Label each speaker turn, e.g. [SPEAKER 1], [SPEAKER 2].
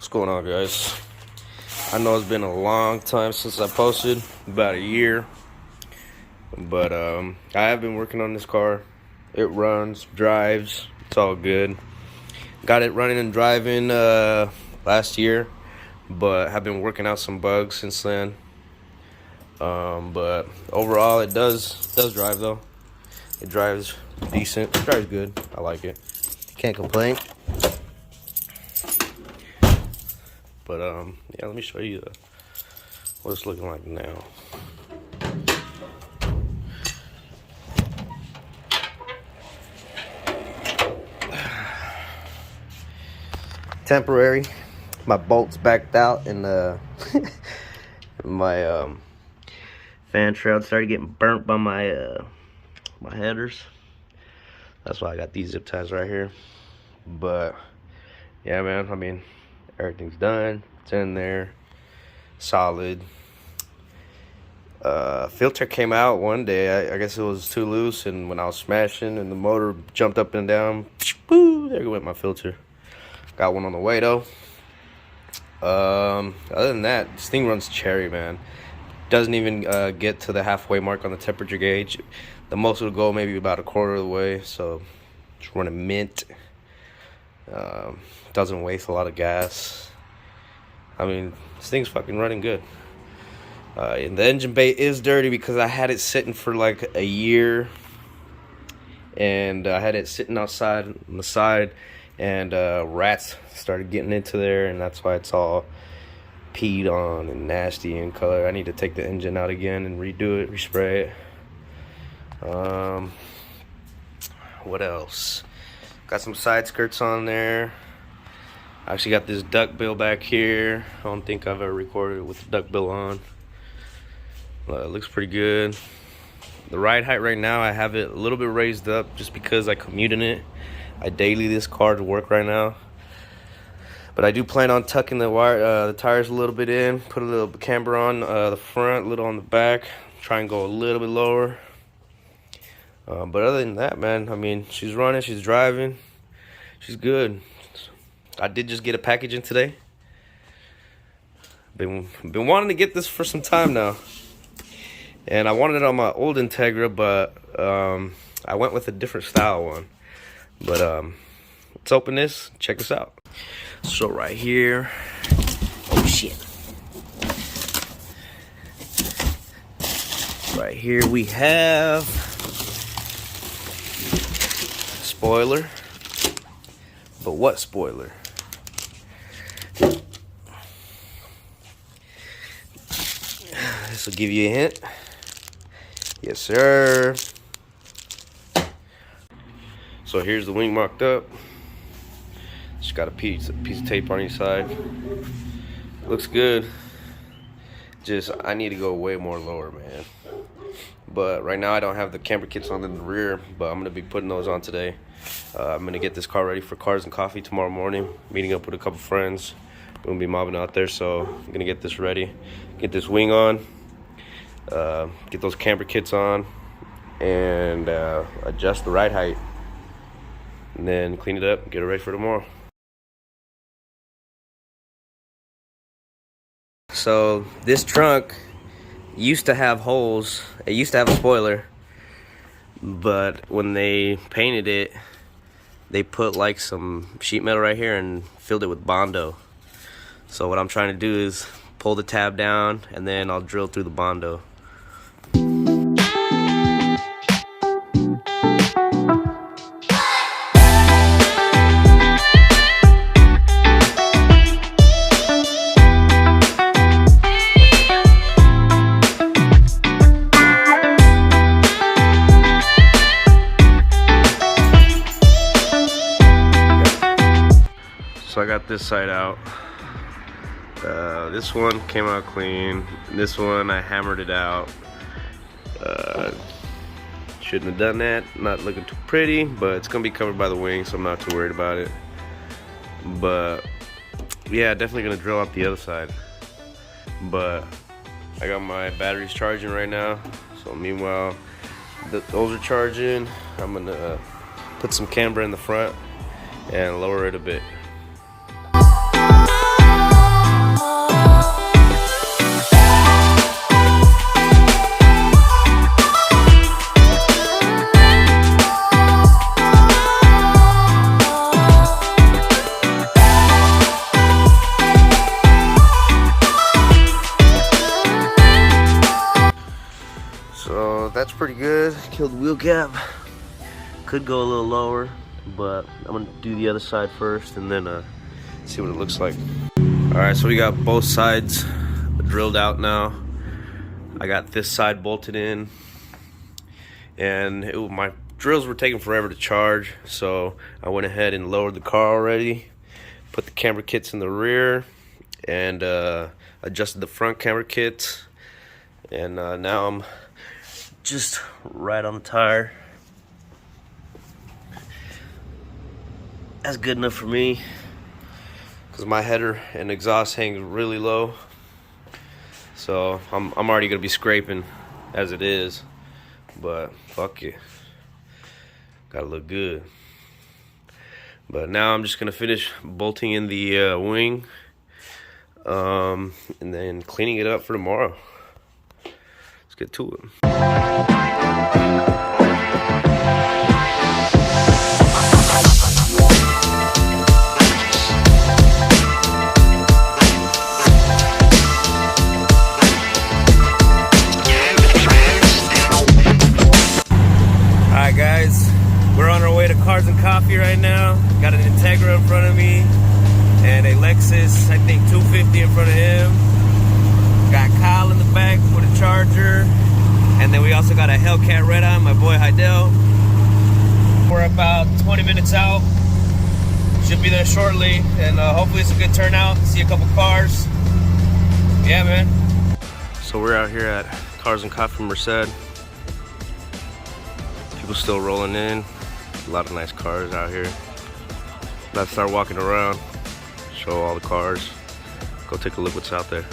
[SPEAKER 1] What's going on, guys? I know it's been a long time since I posted, about a year, but I have been working on this car. It runs, drives, it's all good. Got it running and driving last year, but have been working out some bugs since then. But overall, it does drive though. It drives decent. It drives good. I like it. Can't complain. But yeah, let me show you what it's looking like now. Temporary. My bolts backed out, and my fan shroud started getting burnt by my my headers. That's why I got these zip ties right here. But yeah, man, I mean, everything's done. It's in there, solid. Filter came out one day. I guess it was too loose, and when I was smashing and the motor jumped up and down, boo, there went my filter. Got one on the way though. Other than that, this thing runs cherry, man. Doesn't even get to the halfway mark on the temperature gauge. The most it'll go maybe about a quarter of the way, so it's running mint. Doesn't waste a lot of gas. I mean, this thing's fucking running good. And the engine bay is dirty because I had it sitting for like a year, and I had it sitting outside on the side, and rats started getting into there, and that's why it's all peed on and nasty in color. I need to take the engine out again and redo it, respray it. What else? Got some side skirts on there. I actually got this duckbill back here. I don't think I've ever recorded it with the duckbill on. It looks pretty good. The ride height right now, I have it a little bit raised up just because I commute in it. I daily this car to work right now. But I do plan on tucking the tires a little bit in, put a little camber on the front, a little on the back, try and go a little bit lower. But other than that, man, I mean, she's running, she's driving, she's good. I did just get a package in today. Been wanting to get this for some time now, and I wanted it on my old Integra, but I went with a different style one. But let's open this, check this out. So right here, oh shit. Right here we have spoiler. But what spoiler? This will give you a hint. Yes, sir. So here's the wing mocked up. Just got a piece of tape on each side. Looks good. Just I need to go way more lower, man. But right now I don't have the camber kits on in the rear, but I'm gonna be putting those on today. I'm gonna get this car ready for Cars and Coffee tomorrow morning. Meeting up with a couple friends. We're gonna be mobbing out there, so I'm gonna get this ready. Get this wing on. Get those camber kits on, and adjust the ride height. And then clean it up, get it ready for tomorrow. So this trunk used to have holes. It used to have a spoiler, but when they painted it, they put like some sheet metal right here and filled it with Bondo. So what I'm trying to do is pull the tab down, and then I'll drill through the Bondo. So I got this side out. This one came out clean. This one I hammered it out. Shouldn't have done that. Not looking too pretty, but it's gonna be covered by the wing, so I'm not too worried about it. But yeah, definitely gonna drill out the other side. But I got my batteries charging right now, so meanwhile those are charging. I'm gonna put some camber in the front and lower it a bit. pretty good. Killed the wheel cap. Could go a little lower, but I'm gonna do the other side first and then see what it looks like. All right, so we got both sides drilled out now. I got this side bolted in, and my drills were taking forever to charge, so I went ahead and lowered the car already, put the camber kits in the rear, and adjusted the front camber kits, and now I'm just right on the tire. That's good enough for me, because my header and exhaust hang really low, so I'm already gonna be scraping as it is, but fuck it, gotta look good. But now I'm just gonna finish bolting in the wing, and then cleaning it up for tomorrow. Let's get to it. Alright guys, we're on our way to Cars and Coffee right now. Got an Integra in front of me and a Lexus, I think 250 in front of him. Got Kyle in the back with a Charger, and then we also got a Hellcat Red Eye, my boy Heidel. We're about 20 minutes out. Should be there shortly, and hopefully it's a good turnout. See a couple cars. Yeah, man. So we're out here at Cars and Coffee Merced. People still rolling in. A lot of nice cars out here. Let's start walking around, show all the cars, go take a look what's out there.